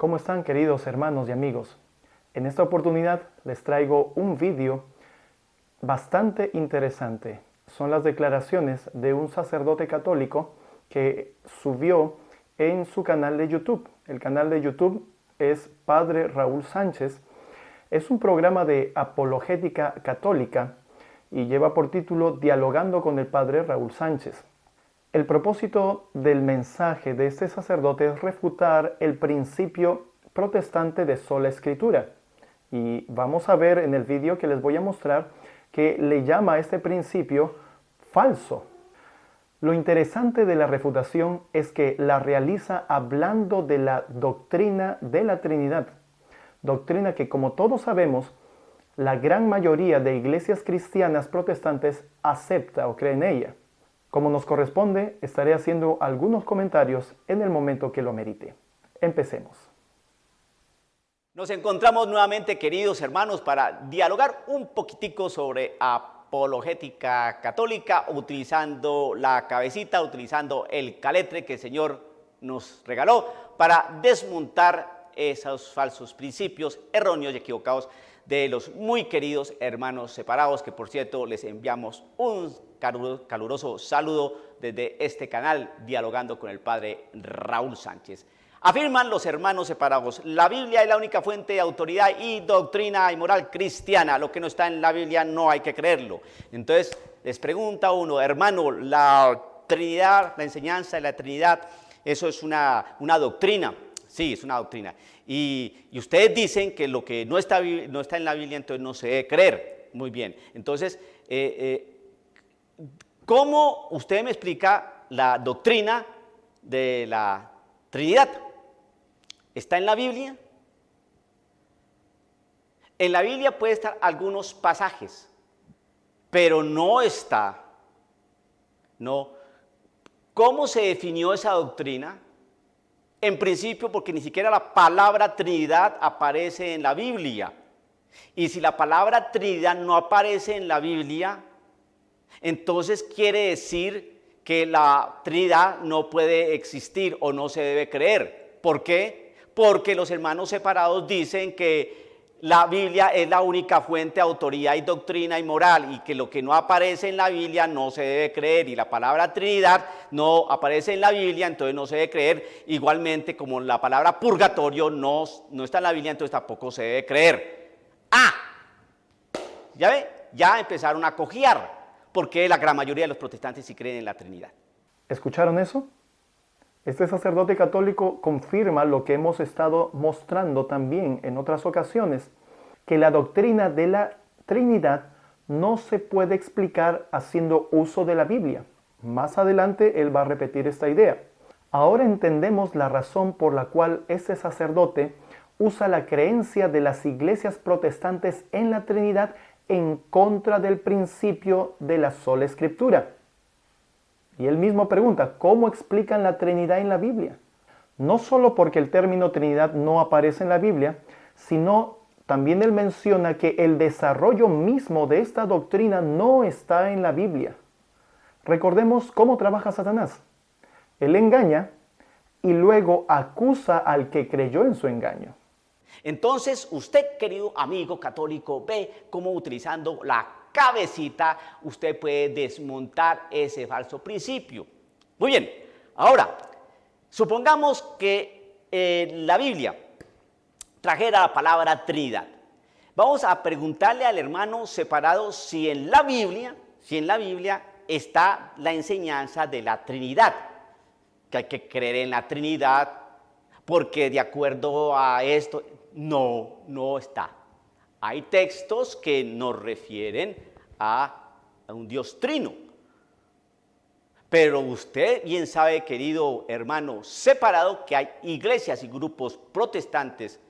¿Cómo están, queridos hermanos y amigos? En esta oportunidad les traigo un vídeo bastante interesante. Son las declaraciones de un sacerdote católico que subió en su canal de YouTube. El canal de YouTube es Padre Raúl Sánchez. Es un programa de apologética católica y lleva por título Dialogando con el Padre Raúl Sánchez. El propósito del mensaje de este sacerdote es refutar el principio protestante de sola escritura. Y vamos a ver en el vídeo que les voy a mostrar que le llama a este principio falso. Lo interesante de la refutación es que la realiza hablando de la doctrina de la Trinidad. Doctrina que, como todos sabemos, la gran mayoría de iglesias cristianas protestantes acepta o cree en ella. Como nos corresponde, estaré haciendo algunos comentarios en el momento que lo merite. Empecemos. Nos encontramos nuevamente, queridos hermanos, para dialogar un poquitico sobre apologética católica, utilizando la cabecita, utilizando el caletre que el Señor nos regaló para desmontar esos falsos principios erróneos y equivocados de los muy queridos hermanos separados, que por cierto les enviamos un caluroso saludo desde este canal, dialogando con el Padre Raúl Sánchez. Afirman los hermanos separados: la Biblia es la única fuente de autoridad y doctrina y moral cristiana. Lo que no está en la Biblia no hay que creerlo. Entonces les pregunta uno: hermano, la Trinidad, la enseñanza de la Trinidad, eso es una doctrina. Sí, es una doctrina. Y ustedes dicen que lo que no está en la Biblia, entonces no se debe creer. Muy bien. Entonces, ¿cómo usted me explica la doctrina de la Trinidad? ¿Está en la Biblia? En la Biblia puede estar algunos pasajes, pero no está. No. ¿Cómo se definió esa doctrina? En principio, porque ni siquiera la palabra Trinidad aparece en la Biblia. Y si la palabra Trinidad no aparece en la Biblia, entonces quiere decir que la Trinidad no puede existir o no se debe creer. ¿Por qué? Porque los hermanos separados dicen que la Biblia es la única fuente de autoridad y doctrina y moral, y que lo que no aparece en la Biblia no se debe creer, y la palabra Trinidad no aparece en la Biblia, entonces no se debe creer. Igualmente, como la palabra purgatorio no está en la Biblia, entonces tampoco se debe creer. ¿Ya ve? Ya empezaron a cojear, porque la gran mayoría de los protestantes sí creen en la Trinidad. ¿Escucharon eso? Este sacerdote católico confirma lo que hemos estado mostrando también en otras ocasiones, que la doctrina de la Trinidad no se puede explicar haciendo uso de la Biblia. Más adelante él va a repetir esta idea. Ahora entendemos la razón por la cual este sacerdote usa la creencia de las iglesias protestantes en la Trinidad en contra del principio de la sola escritura. Y él mismo pregunta: ¿cómo explican la Trinidad en la Biblia? No solo porque el término Trinidad no aparece en la Biblia, sino también él menciona que el desarrollo mismo de esta doctrina no está en la Biblia. Recordemos cómo trabaja Satanás. Él engaña y luego acusa al que creyó en su engaño. Entonces, usted, querido amigo católico, ve cómo utilizando la cabecita usted puede desmontar ese falso principio. Muy bien, ahora, supongamos que la Biblia trajera la palabra Trinidad. Vamos a preguntarle al hermano separado si en la Biblia está la enseñanza de la Trinidad, que hay que creer en la Trinidad, porque de acuerdo a esto, no está. Hay textos que nos refieren a un Dios trino. Pero usted bien sabe, querido hermano separado, que hay iglesias y grupos protestantes,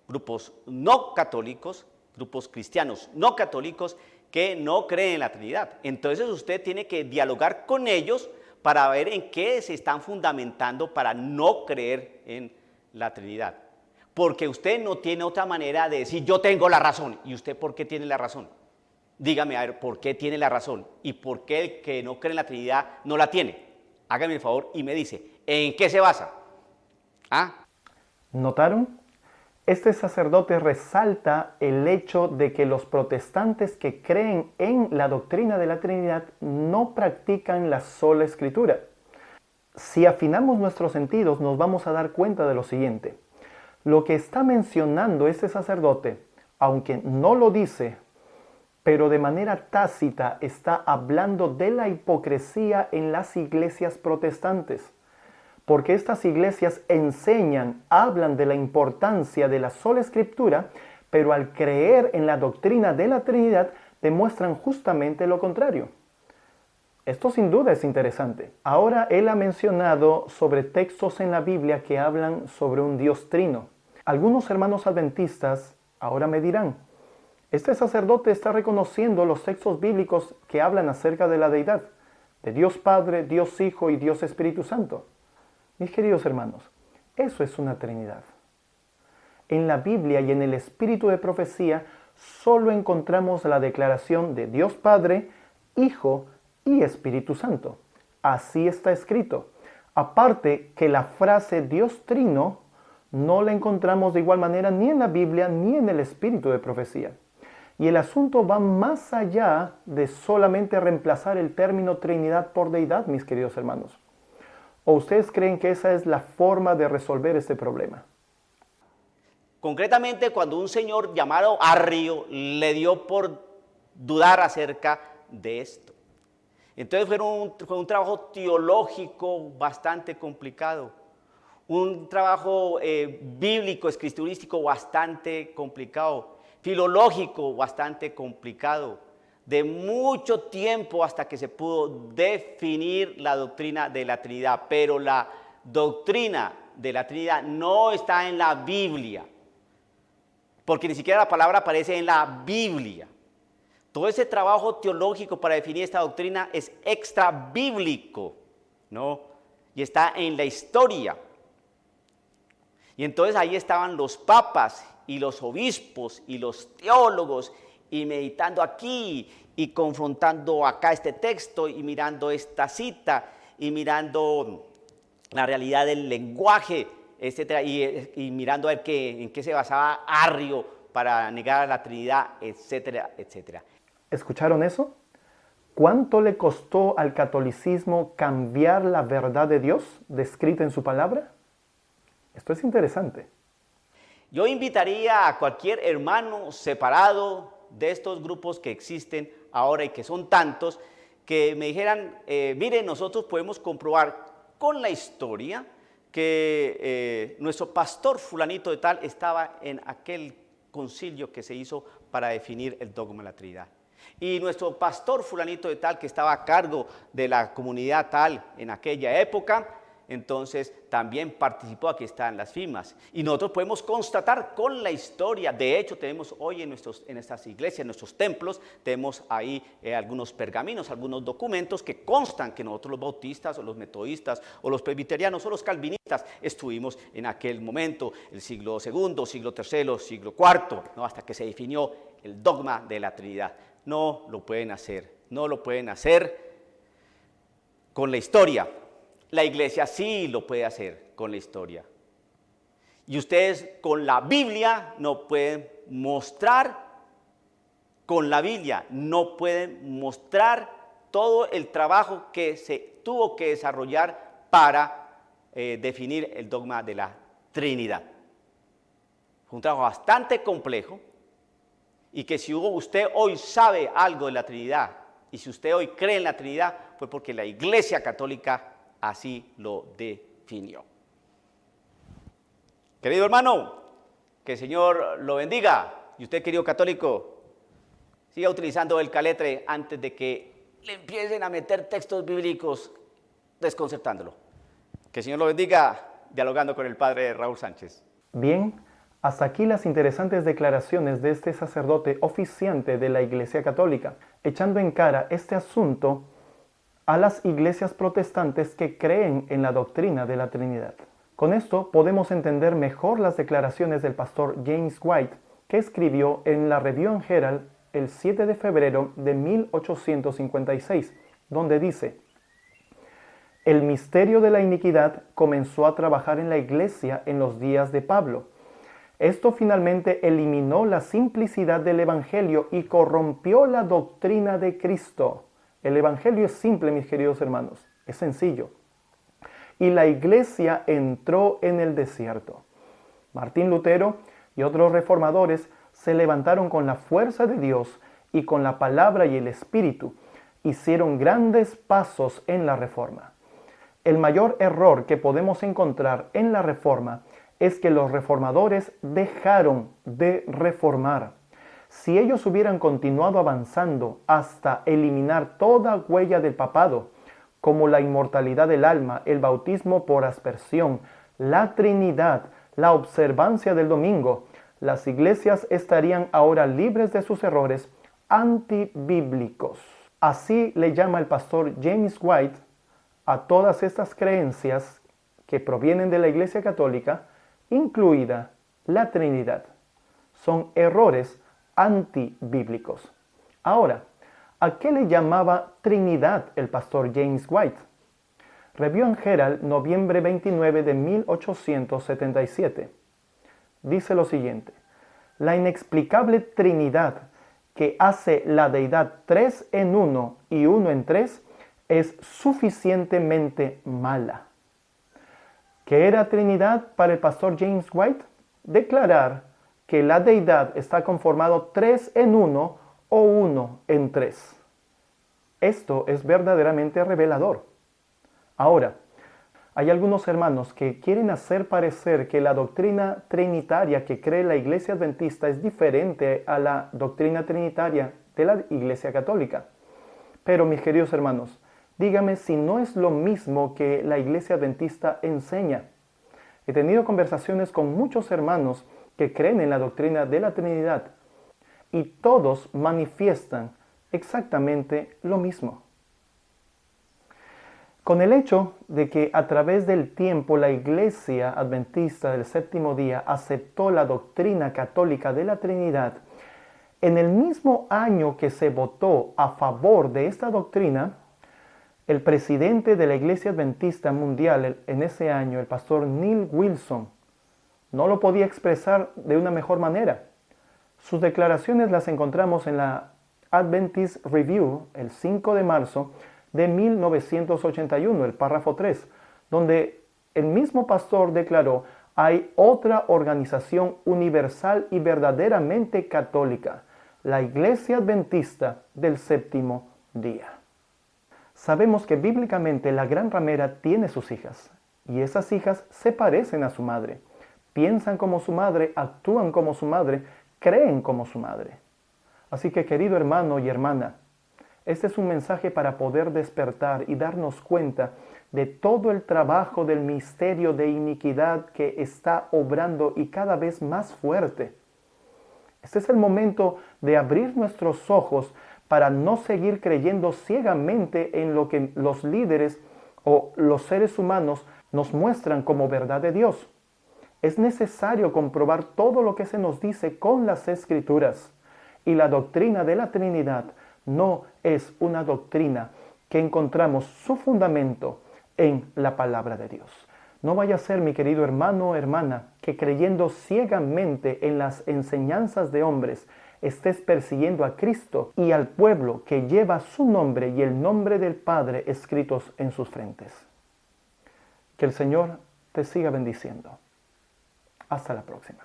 grupos no católicos, grupos cristianos no católicos, que no creen en la Trinidad. Entonces usted tiene que dialogar con ellos para ver en qué se están fundamentando para no creer en la Trinidad. Porque usted no tiene otra manera de decir: yo tengo la razón. ¿Y usted por qué tiene la razón? Dígame, a ver, ¿por qué tiene la razón? ¿Y por qué el que no cree en la Trinidad no la tiene? Hágame el favor y me dice, ¿en qué se basa? ¿Notaron? Este sacerdote resalta el hecho de que los protestantes que creen en la doctrina de la Trinidad no practican la sola Escritura. Si afinamos nuestros sentidos, nos vamos a dar cuenta de lo siguiente. Lo que está mencionando este sacerdote, aunque no lo dice, pero de manera tácita está hablando de la hipocresía en las iglesias protestantes. Porque estas iglesias enseñan, hablan de la importancia de la sola Escritura, pero al creer en la doctrina de la Trinidad demuestran justamente lo contrario. Esto sin duda es interesante. Ahora él ha mencionado sobre textos en la Biblia que hablan sobre un Dios trino. Algunos hermanos adventistas ahora me dirán, este sacerdote está reconociendo los textos bíblicos que hablan acerca de la deidad, de Dios Padre, Dios Hijo y Dios Espíritu Santo. Mis queridos hermanos, eso es una Trinidad. En la Biblia y en el espíritu de profecía solo encontramos la declaración de Dios Padre, Hijo y Espíritu Santo. Así está escrito. Aparte que la frase Dios Trino no la encontramos de igual manera ni en la Biblia ni en el espíritu de profecía. Y el asunto va más allá de solamente reemplazar el término Trinidad por deidad, mis queridos hermanos. ¿O ustedes creen que esa es la forma de resolver este problema? Concretamente, cuando un señor llamado Arrio le dio por dudar acerca de esto. Entonces fue un trabajo teológico bastante complicado, un trabajo bíblico, escriturístico bastante complicado, filológico bastante complicado, de mucho tiempo hasta que se pudo definir la doctrina de la Trinidad. Pero la doctrina de la Trinidad no está en la Biblia, porque ni siquiera la palabra aparece en la Biblia. Todo ese trabajo teológico para definir esta doctrina es extra bíblico, ¿no? Y está en la historia. Y entonces ahí estaban los papas y los obispos y los teólogos y meditando aquí y confrontando acá este texto y mirando esta cita y mirando la realidad del lenguaje, etcétera, y mirando a ver en qué se basaba Arrio para negar a la Trinidad, etcétera, etcétera. ¿Escucharon eso? ¿Cuánto le costó al catolicismo cambiar la verdad de Dios descrita en su palabra? Esto es interesante. Yo invitaría a cualquier hermano separado de estos grupos que existen ahora y que son tantos, que me dijeran, miren, nosotros podemos comprobar con la historia que nuestro pastor fulanito de tal estaba en aquel concilio que se hizo para definir el dogma de la Trinidad. Y nuestro pastor fulanito de tal que estaba a cargo de la comunidad tal en aquella época, entonces también participó, aquí están las firmas. Y nosotros podemos constatar con la historia, de hecho tenemos hoy en estas iglesias, en nuestros templos, tenemos ahí algunos pergaminos, algunos documentos que constan que nosotros los bautistas o los metodistas o los presbiterianos o los calvinistas estuvimos en aquel momento, el siglo II, siglo III, siglo IV, ¿no? Hasta que se definió el dogma de la Trinidad. No lo pueden hacer, no lo pueden hacer con la historia. La iglesia sí lo puede hacer con la historia. Y ustedes con la Biblia no pueden mostrar, con la Biblia no pueden mostrar todo el trabajo que se tuvo que desarrollar para definir el dogma de la Trinidad. Fue un trabajo bastante complejo y que si usted hoy sabe algo de la Trinidad y si usted hoy cree en la Trinidad, fue porque la Iglesia Católica así lo definió. Querido hermano, que el Señor lo bendiga. Y usted, querido católico, siga utilizando el caletre antes de que le empiecen a meter textos bíblicos desconcertándolo. Que el Señor lo bendiga, dialogando con el Padre Raúl Sánchez. Bien, hasta aquí las interesantes declaraciones de este sacerdote oficiante de la Iglesia Católica, echando en cara este asunto a las iglesias protestantes que creen en la doctrina de la Trinidad. Con esto podemos entender mejor las declaraciones del pastor James White, que escribió en la Review and Herald el 7 de febrero de 1856, donde dice: El misterio de la iniquidad comenzó a trabajar en la iglesia en los días de Pablo. Esto finalmente eliminó la simplicidad del Evangelio y corrompió la doctrina de Cristo. El Evangelio es simple, mis queridos hermanos, es sencillo. Y la iglesia entró en el desierto. Martín Lutero y otros reformadores se levantaron con la fuerza de Dios y con la palabra y el Espíritu. Hicieron grandes pasos en la Reforma. El mayor error que podemos encontrar en la Reforma es que los reformadores dejaron de reformar. Si ellos hubieran continuado avanzando hasta eliminar toda huella del papado, como la inmortalidad del alma, el bautismo por aspersión, la Trinidad, la observancia del domingo, las iglesias estarían ahora libres de sus errores antibíblicos. Así le llama el pastor James White a todas estas creencias que provienen de la Iglesia Católica, incluida la Trinidad. Son errores antibíblicos. Ahora, ¿a qué le llamaba Trinidad el pastor James White? Review and Herald, noviembre 29 de 1877. Dice lo siguiente: la inexplicable Trinidad que hace la deidad 3 en 1 y 1 en 3 es suficientemente mala. ¿Qué era Trinidad para el pastor James White? Declarar que la deidad está conformado 3 en 1 o 1 en 3. Esto es verdaderamente revelador. Ahora, hay algunos hermanos que quieren hacer parecer que la doctrina trinitaria que cree la Iglesia Adventista es diferente a la doctrina trinitaria de la Iglesia Católica. Pero, mis queridos hermanos, dígame si no es lo mismo que la Iglesia Adventista enseña. He tenido conversaciones con muchos hermanos que creen en la doctrina de la Trinidad y todos manifiestan exactamente lo mismo. Con el hecho de que a través del tiempo la Iglesia Adventista del Séptimo Día aceptó la doctrina católica de la Trinidad, en el mismo año que se votó a favor de esta doctrina, el presidente de la Iglesia Adventista Mundial en ese año, el pastor Neil Wilson, no lo podía expresar de una mejor manera. Sus declaraciones las encontramos en la Adventist Review, el 5 de marzo de 1981, el párrafo 3, donde el mismo pastor declaró: hay otra organización universal y verdaderamente católica, la Iglesia Adventista del Séptimo Día. Sabemos que bíblicamente la gran ramera tiene sus hijas, y esas hijas se parecen a su madre, piensan como su madre, actúan como su madre, creen como su madre. Así que, querido hermano y hermana, este es un mensaje para poder despertar y darnos cuenta de todo el trabajo del misterio de iniquidad que está obrando y cada vez más fuerte. Este es el momento de abrir nuestros ojos para no seguir creyendo ciegamente en lo que los líderes o los seres humanos nos muestran como verdad de Dios. Es necesario comprobar todo lo que se nos dice con las Escrituras. Y la doctrina de la Trinidad no es una doctrina que encontramos su fundamento en la palabra de Dios. No vaya a ser, mi querido hermano o hermana, que creyendo ciegamente en las enseñanzas de hombres, estés persiguiendo a Cristo y al pueblo que lleva su nombre y el nombre del Padre escritos en sus frentes. Que el Señor te siga bendiciendo. Hasta la próxima.